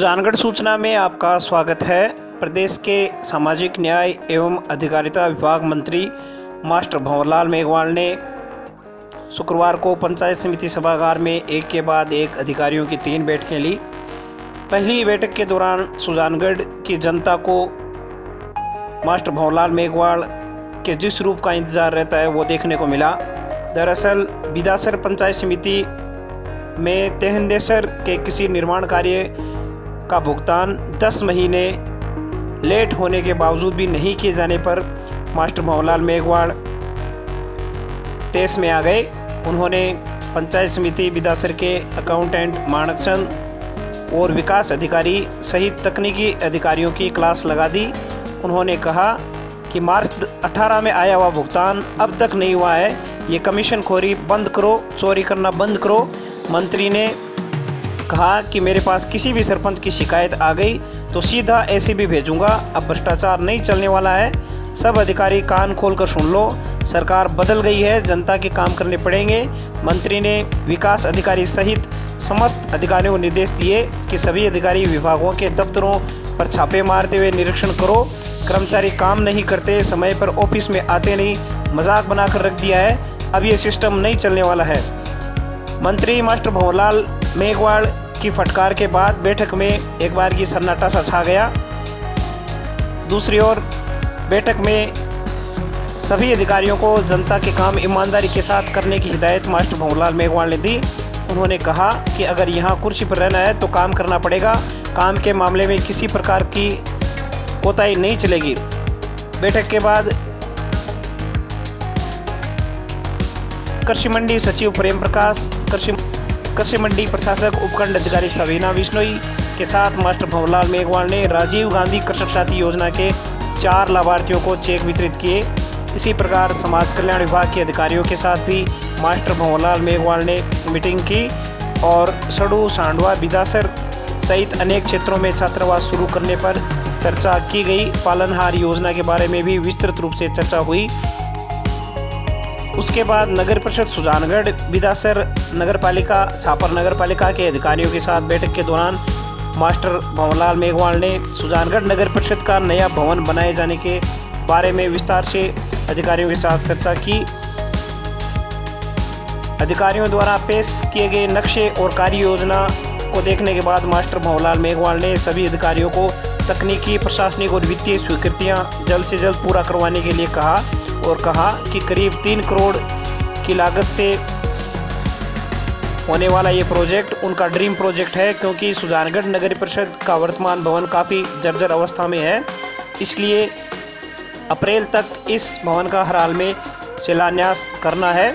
सुजानगढ़ सूचना में आपका स्वागत है। प्रदेश के सामाजिक न्याय एवं अधिकारिता विभाग मंत्री मास्टर भंवरलाल मेघवाल ने शुक्रवार को पंचायत समिति सभागार में एक के बाद एक अधिकारियों की 3 बैठकें ली। पहली बैठक के दौरान सुजानगढ़ की जनता को मास्टर भंवरलाल मेघवाल के जिस रूप का इंतजार रहता है वो देखने को मिला। दरअसल बिदासर पंचायत समिति में तेहंदेसर के किसी निर्माण कार्य का भुगतान 10 महीने लेट होने के बावजूद भी नहीं किए जाने पर मास्टर भंवरलाल मेघवाल तेज में आ गए। उन्होंने पंचायत समिति बिदासर के अकाउंटेंट माणकचंद और विकास अधिकारी सहित तकनीकी अधिकारियों की क्लास लगा दी। उन्होंने कहा कि मार्च 18 में आया हुआ भुगतान अब तक नहीं हुआ है, ये कमीशन खोरी बंद करो, चोरी करना बंद करो। मंत्री ने कहा कि मेरे पास किसी भी सरपंच की शिकायत आ गई तो सीधा एसीबी भेजूंगा। अब भ्रष्टाचार नहीं चलने वाला है। सब अधिकारी कान खोलकर सुन लो, सरकार बदल गई है, जनता के काम करने पड़ेंगे। मंत्री ने विकास अधिकारी सहित समस्त अधिकारियों को निर्देश दिए कि सभी अधिकारी विभागों के दफ्तरों पर छापे मारते हुए निरीक्षण करो। कर्मचारी काम नहीं करते, समय पर ऑफिस में आते नहीं, मजाक बनाकर रख दिया है। अब ये सिस्टम नहीं चलने वाला है। मंत्री मास्टर भंवरलाल मेघवाल की फटकार के बाद बैठक में एक बार की सन्नाटा सा छा गया। दूसरी ओर बैठक में सभी अधिकारियों को जनता के काम ईमानदारी के साथ करने की हिदायत मास्टर भंवरलाल मेघवाल ने दी। उन्होंने कहा कि अगर यहाँ कुर्सी पर रहना है तो काम करना पड़ेगा, काम के मामले में किसी प्रकार की कोताही नहीं चलेगी। बैठक के बाद कृषि मंडी सचिव प्रेम प्रकाश, कृषि मंडी प्रशासक उपखंड अधिकारी सवीना बिश्नोई के साथ मास्टर भंवरलाल मेघवाल ने राजीव गांधी कृषक साथी योजना के 4 लाभार्थियों को चेक वितरित किए। इसी प्रकार समाज कल्याण विभाग के अधिकारियों के साथ भी मास्टर भंवरलाल मेघवाल ने मीटिंग की और सड़ू, सांडवा, बिदासर सहित अनेक क्षेत्रों में छात्रावास शुरू करने पर चर्चा की गई। पालनहार योजना के बारे में भी विस्तृत रूप से चर्चा हुई। उसके बाद नगर परिषद सुजानगढ़, बिदासर नगर पालिका, छापर नगर पालिका के अधिकारियों के साथ बैठक के दौरान मास्टर भंवरलाल मेघवाल ने सुजानगढ़ नगर परिषद का नया भवन बनाए जाने के बारे में विस्तार से अधिकारियों के साथ चर्चा की। अधिकारियों द्वारा पेश किए गए नक्शे और कार्य योजना को देखने के बाद मास्टर भंवरलाल मेघवाल ने सभी अधिकारियों को तकनीकी, प्रशासनिक और वित्तीय स्वीकृतियां जल्द से जल्द पूरा करवाने के लिए कहा और कहा कि करीब 3 करोड़ की लागत से होने वाला ये प्रोजेक्ट उनका ड्रीम प्रोजेक्ट है, क्योंकि सुजानगढ़ नगर परिषद का वर्तमान भवन काफ़ी जर्जर अवस्था में है। इसलिए अप्रैल तक इस भवन का हर हाल में शिलान्यास करना है।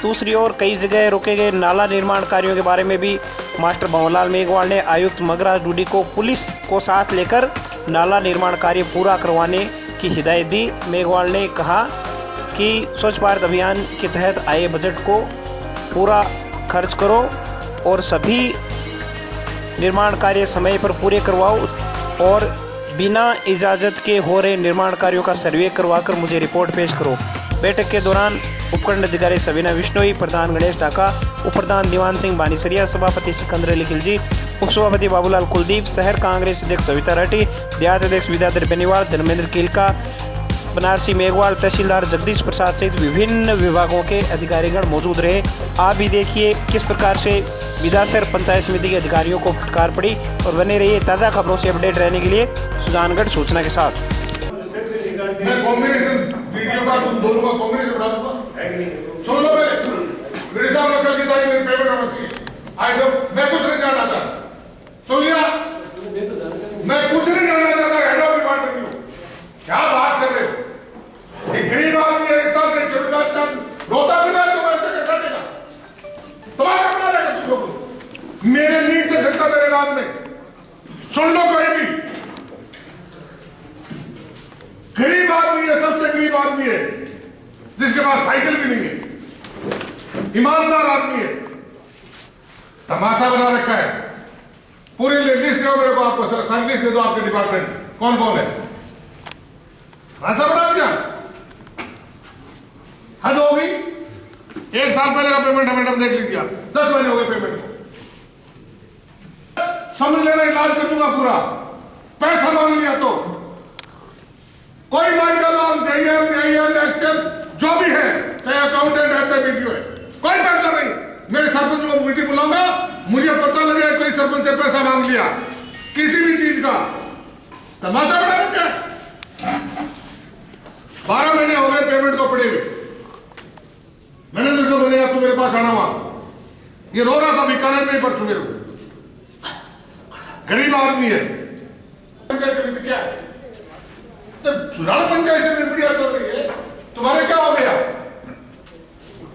दूसरी ओर कई जगह रोके गए नाला निर्माण कार्यों के बारे में भी मास्टर भंवरलाल मेघवाल ने आयुक्त मगराज डूडी को पुलिस को साथ लेकर नाला निर्माण कार्य पूरा करवाने की हिदायत दी। मेघवाल ने कहा कि स्वच्छ भारत अभियान के तहत आए बजट को पूरा खर्च करो और सभी निर्माण कार्य समय पर पूरे करवाओ और बिना इजाज़त के हो रहे निर्माण कार्यों का सर्वे करवाकर मुझे रिपोर्ट पेश करो। बैठक के दौरान उपखंड अधिकारी सवीना बिश्नोई, प्रधान गणेश ढाका, उप प्रधान दीवान सिंह बानीसरिया, सभापति सिकंदर अली खिलजी, उप सभापति बाबूलाल कुलदीप, शहर कांग्रेस अध्यक्ष सविता राठी, देहात अध्यक्ष विद्याधर बेनीवाल, धर्मेंद्र कीलका, बनारसी मेघवाल, तहसीलदार जगदीश प्रसाद सहित विभिन्न विभागों के अधिकारीगण मौजूद रहे। आप भी देखिए किस प्रकार से बिदासर पंचायत समिति के अधिकारियों को फटकार पड़ी और बने रहिए ताज़ा खबरों से अपडेट रहने के लिए सुजानगढ़ सूचना के साथ। मैं कॉम्बिनेशन वीडियो का तुम दोनों का कॉम्बिनेशन बता दूंगा। सुन लो, मेरे साहब ने कल की तारीख में पेमेंट नमस्ते आई डोंट, मैं कुछ नहीं जानना चाहता। सुन लिया, मैं कुछ नहीं जानना चाहता। हेड ऑफ डिपार्टमेंट हूं, क्या बात कर रहे हो? एक गरीब आदमी है, 1 साल से शेड्यूल कास्ट का रोता भी रहा, तो मैं तक कटेगा तुम्हारा बना रहेगा तुम लोग। मेरे नींद से झटका मेरे रात में। सुन लो, कोई भी गरीब आदमी है, सबसे गरीब आदमी है जिसके पास साइकिल भी नहीं है, ईमानदार आदमी है, तमाशा बना रखा है। पूरी लिस्ट दो मेरे को, आपको लिस्ट दे दो आपके डिपार्टमेंट कौन कौन है। तमाशा बना दिया, हद होगी। 1 साल पहले का पेमेंट हमें देख लीजिए आप, 10 महीने हो गए पेमेंट को। समझ लेना, इलाज कर दूंगा पूरा। पैसा मांग लिया तो कोई मेडिकल एक्शन जो भी है, चाहे अकाउंटेंट है चाहे वीडियो है, कोई पैसा नहीं। मेरे सरपंच को मीटिंग बुलाऊंगा, मुझे पता लगे कोई सरपंच से पैसा मांग लिया किसी भी चीज का, तमाशा बना रखा है। 12 महीने हो गए पेमेंट को पड़े हुए। मैंने उसको बोला तू मेरे पास आना हुआ, ये रो रहा था बीकानेर में परसों मेरे को, गरीब आदमी है। पंचायत समिति क्या है? तो सुधार पंचायत समिति चल रही है, तुम्हारे क्या हो गया?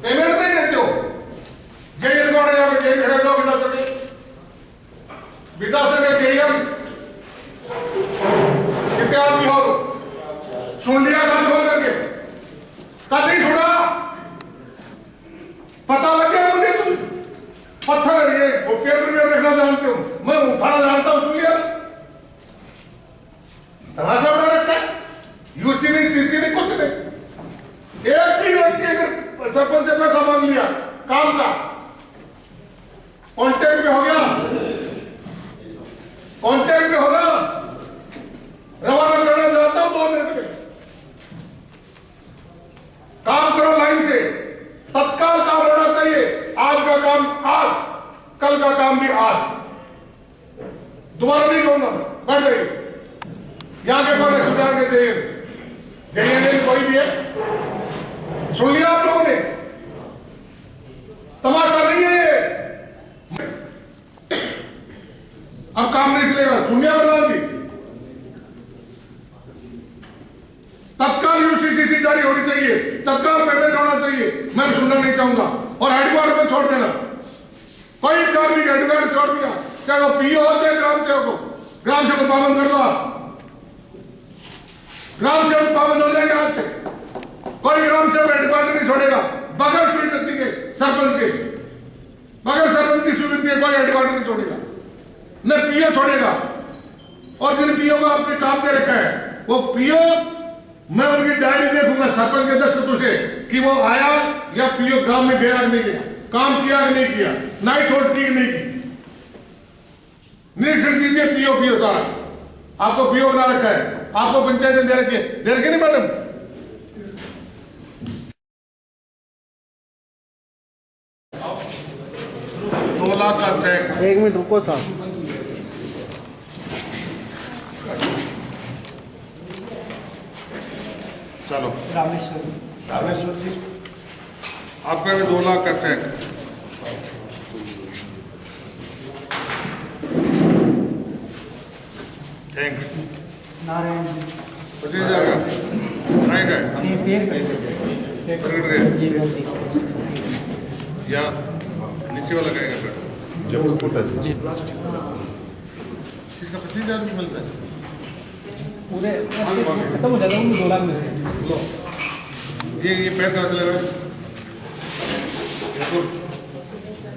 पेमेंट नहीं देते हो। जेल कौन है यहाँ पे? जेल खड़े जाओ विधानसभा के जेल कितने आदमी हो? सुन लिया कान खोल करके? कल नहीं सुना? पता लग गया मुझे तुम पत्थर ये पेपर में रखना जानते हो, मैं उठाना जानता हूं। सुन लिया? तमाशा बना रखा है। यूसी नहीं, सीसी नहीं, कुछ नहीं। एक भी व्यक्ति अगर सरपंच से पैसा मांग लिया काम का, कॉन्टेक्ट में हो गया, कॉन्टेक्ट में होगा, रवाना करना चाहता हूं 2 मिनट में। काम करो लाइन से, तत्काल काम होना चाहिए। आज का काम आज, कल का काम भी आज। दोबारा नहीं कहूंगा, बढ़ गई। यहां के कौन है? सुधार के जेल कोई भी है? सुन लिया आप लोगों ने? तमाशा नहीं है ये। अब काम नहीं चलेगा। सुनिया प्रधान जी, तत्काल यूसीसीसी जारी होनी चाहिए, तत्काल पेमेंट होना चाहिए। मैं सुनना नहीं चाहूंगा। और हेडक्वार्टर में छोड़ देना, कोई कार्मिक हेडक्वार्टर छोड़ दिया, चाहे वो पीओ हो चाहे ग्राम सेवक हो, ग्राम सेवक को पाबंद कर दो आप। ग्राम सेवक पाबंद हो जाएगा आज से। कोई ग्राम सेवक हेडक्वार्टर नहीं छोड़ेगा बगैर स्वीकृति के, सरपंच के बगैर सरपंच की स्वीकृति के कोई हेडक्वार्टर नहीं छोड़ेगा, न पीओ छोड़ेगा। और जिन पीओ को आपने काम दे रखा है, वो पीओ मैं उनकी डायरी देखूंगा सरपंच के दस्तखतों से कि वो आया या पीओ गांव में गया कि नहीं गया, काम किया कि नहीं किया, नाइट होल्ड की नहीं की। निरीक्षण कीजिए पीओ सारा। आपको पीओ बना रखा है, आपको पंचायत दे रखे नहीं मैडम? $2 लाख का चेक। 1 मिनट रुको साहब। चलो रामेश्वर जी, आपका भी 2 लाख का चेक। थैंक्स। नारायण जी, 25,000 का नहीं गए या नीचे वाला कहेगा इसका 25,000 रुपये मिलता है। पूरे खत्म हो जाता है, 2 लाख मिलते हैं। ये पैर कहाँ से लग रहा है?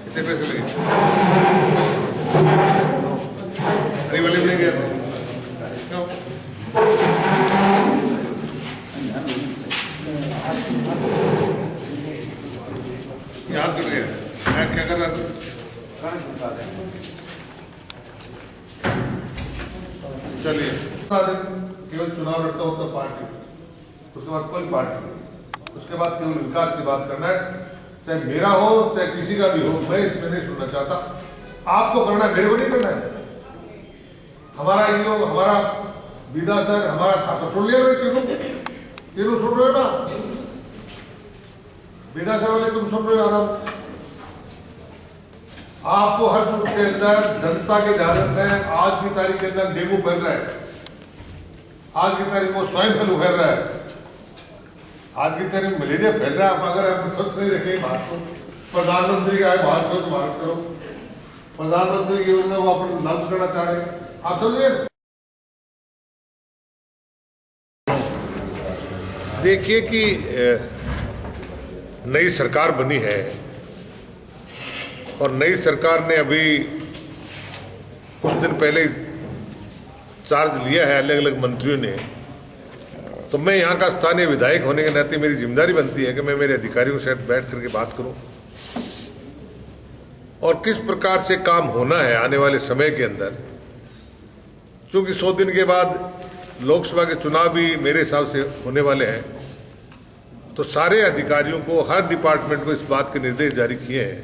कितने पैसे लगे? हरी वाले में गया था क्यों? याद कर गया मैं क्या कर रहा था? चलिए, केवल चुनाव लड़ता हो तो पार्टी, उसके बाद कोई पार्टी नहीं, उसके बाद केवल विकास की बात करना है, चाहे मेरा हो चाहे किसी का भी हो। मैं इसमें नहीं सुनना चाहता। आपको करना है, मेरे को नहीं करना है। हमारा हीरो, हमारा विदा सर, हमारा छात्र सुन लिया तीनों सुन रहे हो ना? विदा सर वाले तुम सुन रहे हो आराम। आपको हर सूट के अंदर जनता के ध्यान है। आज की तारीख के अंदर डेंगू फैल रहा है, आज की तारीख को स्वाइन फ्लू फैल रहा है, आज की तारीख मलेरिया फैल रहा है। आप अगर आप स्वच्छ नहीं रखें बात को, प्रधानमंत्री का है भारत स्वच्छ भारत करो, प्रधानमंत्री की योजना को आप लागू करना चाह रहे हैं, आप समझिए। देखिए कि नई सरकार बनी है और नई सरकार ने अभी कुछ दिन पहले चार्ज लिया है अलग अलग मंत्रियों ने। तो मैं यहाँ का स्थानीय विधायक होने के नाते मेरी जिम्मेदारी बनती है कि मैं मेरे अधिकारियों से बैठ करके बात करूं और किस प्रकार से काम होना है आने वाले समय के अंदर। चूंकि 100 दिन के बाद लोकसभा के चुनाव भी मेरे हिसाब से होने वाले हैं, तो सारे अधिकारियों को, हर डिपार्टमेंट को इस बात के निर्देश जारी किए हैं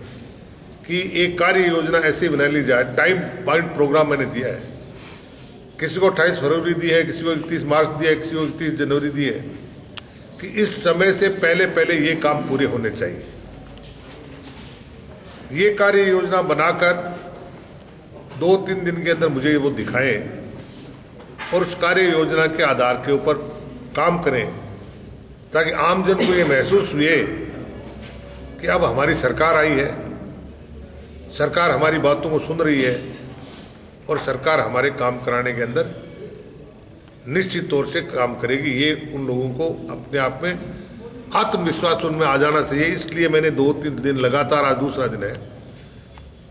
कि एक कार्य योजना ऐसी बना ली जाए। टाइम बाउंड प्रोग्राम मैंने दिया है, किसी को 28 फरवरी दी है, किसी को 31 मार्च दिया है, किसी को 31 जनवरी दी है, कि इस समय से पहले ये काम पूरे होने चाहिए। ये कार्य योजना बनाकर 2-3 दिन के अंदर मुझे वो दिखाएं और उस कार्य योजना के आधार के ऊपर काम करें, ताकि आमजन को ये महसूस हुए कि अब हमारी सरकार आई है, सरकार हमारी बातों को सुन रही है और सरकार हमारे काम कराने के अंदर निश्चित तौर से काम करेगी। ये उन लोगों को अपने आप में आत्मविश्वास उनमें आ जाना चाहिए। इसलिए मैंने 2-3 दिन लगातार, आज दूसरा दिन है,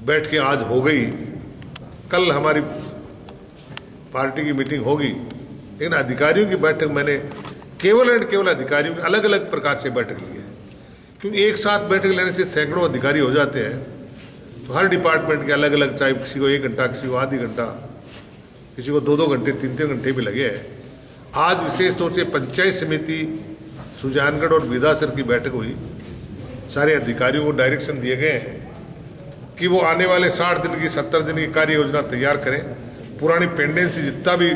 बैठ के आज हो गई, कल हमारी पार्टी की मीटिंग होगी, लेकिन अधिकारियों की बैठक मैंने केवल एंड केवल अधिकारियों की अलग अलग प्रकार से बैठक ली है। क्योंकि एक साथ बैठक लेने से सैकड़ों अधिकारी हो जाते हैं, तो हर डिपार्टमेंट के अलग अलग, चाहे किसी को 1 घंटा, किसी को आधी घंटा, किसी को 2-2 घंटे, 3-3 घंटे भी लगे हैं। आज विशेष तौर से पंचायत समिति सुजानगढ़ और बिदासर की बैठक हुई। सारे अधिकारियों को डायरेक्शन दिए गए हैं कि वो आने वाले 60 दिन की, 70 दिन की कार्य योजना तैयार करें। पुरानी पेंडेंसी जितना भी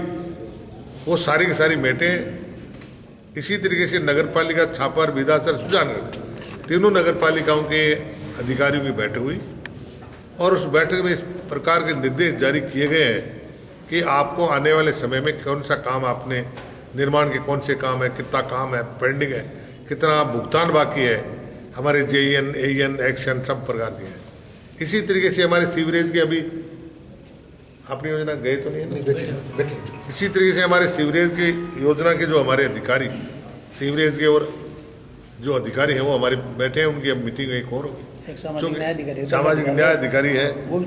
वो सारी की सारी मेटें। इसी तरीके से नगर पालिका छापर, बिदासर, सुजानगढ़, तीनों नगर पालिकाओं के अधिकारियों की बैठक हुई और उस बैठक में इस प्रकार के निर्देश जारी किए गए हैं कि आपको आने वाले समय में कौन सा काम, आपने निर्माण के कौन से काम है, कितना काम है पेंडिंग है, कितना भुगतान बाकी है, हमारे JEN, AEN, एक्शन सब प्रकार के हैं। इसी तरीके से हमारे सीवरेज के, अभी अपनी योजना गए तो नहीं है, इसी तरीके से हमारे सीवरेज की योजना के जो हमारे अधिकारी, सीवरेज के और जो अधिकारी हैं वो हमारे बैठे हैं, उनकी अब मीटिंग एक और होगी। सामाजिक न्याय अधिकारी है, वो भी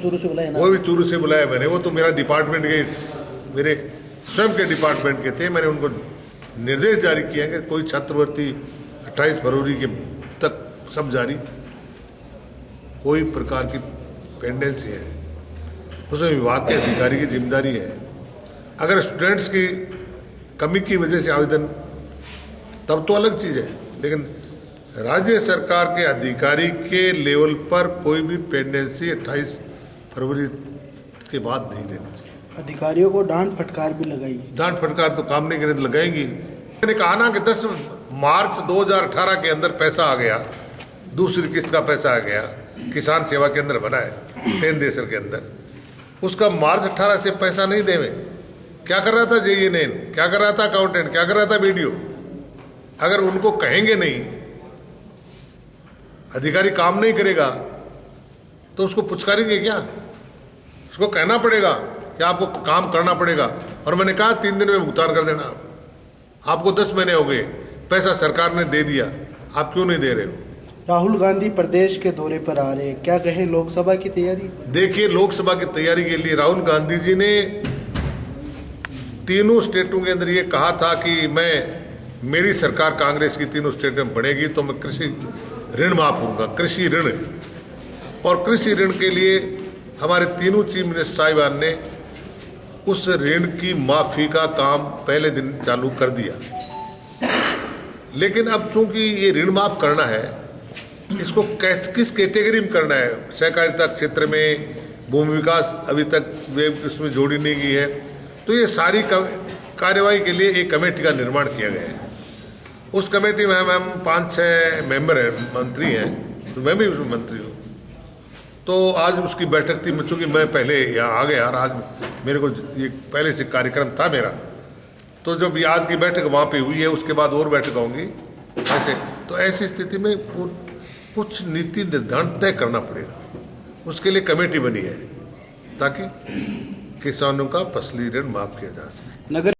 चूरू से बुलाया मैंने। वो तो मेरा डिपार्टमेंट के, मेरे स्वयं के डिपार्टमेंट के थे। मैंने उनको निर्देश जारी किए हैं कि कोई छात्रवृत्ति 28 फरवरी के तक सब जारी, कोई प्रकार की पेंडेंसी है उसमें विभाग के अधिकारी की जिम्मेदारी है। अगर स्टूडेंट्स की कमी की वजह से आवेदन, तब तो अलग चीज है, लेकिन राज्य सरकार के अधिकारी के लेवल पर कोई भी पेंडेंसी 28 फरवरी के बाद नहीं लेनी चाहिए। अधिकारियों को डांट फटकार भी लगाई। डांट फटकार तो काम नहीं करे तो लगाएंगी। मैंने कहा ना कि 10 मार्च 2018 के अंदर पैसा आ गया, दूसरी किस्त का पैसा आ गया, किसान सेवा केंद्र बना है 10 देसर के अंदर। उसका मार्च 18 से पैसा नहीं देवे। क्या कर रहा था JEN, क्या कर रहा था अकाउंटेंट, क्या कर रहा था BDO? अगर उनको कहेंगे नहीं, अधिकारी काम नहीं करेगा, तो उसको पुचकारेंगे क्या? उसको कहना पड़ेगा कि आपको काम करना पड़ेगा। और मैंने कहा 3 दिन में भुगतान कर देना। आपको 10 महीने हो गए, पैसा सरकार ने दे दिया, आप क्यों नहीं दे रहे हो? राहुल गांधी प्रदेश के दौरे पर आ रहे हैं, क्या कहें लोकसभा की तैयारी? देखिए, लोकसभा की तैयारी के लिए राहुल गांधी जी ने तीनों स्टेटों के अंदर ये कहा था कि मेरी सरकार कांग्रेस की तीनों स्टेट में बढ़ेगी तो मैं कृषि ऋण माफ होगा, कृषि ऋण। और कृषि ऋण के लिए हमारे तीनों चीफ मिनिस्टर साहिबान ने उस ऋण की माफी का काम पहले दिन चालू कर दिया। लेकिन अब चूंकि ये ऋण माफ करना है, इसको किस कैटेगरी में करना है? सहकारिता क्षेत्र में भूमि विकास अभी तक वे इसमें जोड़ी नहीं गई है, तो ये सारी कार्यवाही के लिए एक कमेटी का निर्माण किया गया है। उस कमेटी में हम 5-6 मेंबर हैं, मंत्री हैं, तो मैं भी उसमें मंत्री हूँ। तो आज उसकी बैठक थी, चूँकि मैं पहले यहाँ आ गया और आज मेरे को ये पहले से कार्यक्रम था मेरा, तो जब आज की बैठक वहाँ पे हुई है, उसके बाद और बैठक होंगी ऐसे। तो ऐसी स्थिति में कुछ नीति निर्धारण तय करना पड़ेगा। उसके लिए कमेटी बनी है ताकि किसानों का फसली ऋण माफ किया जा सके। नगर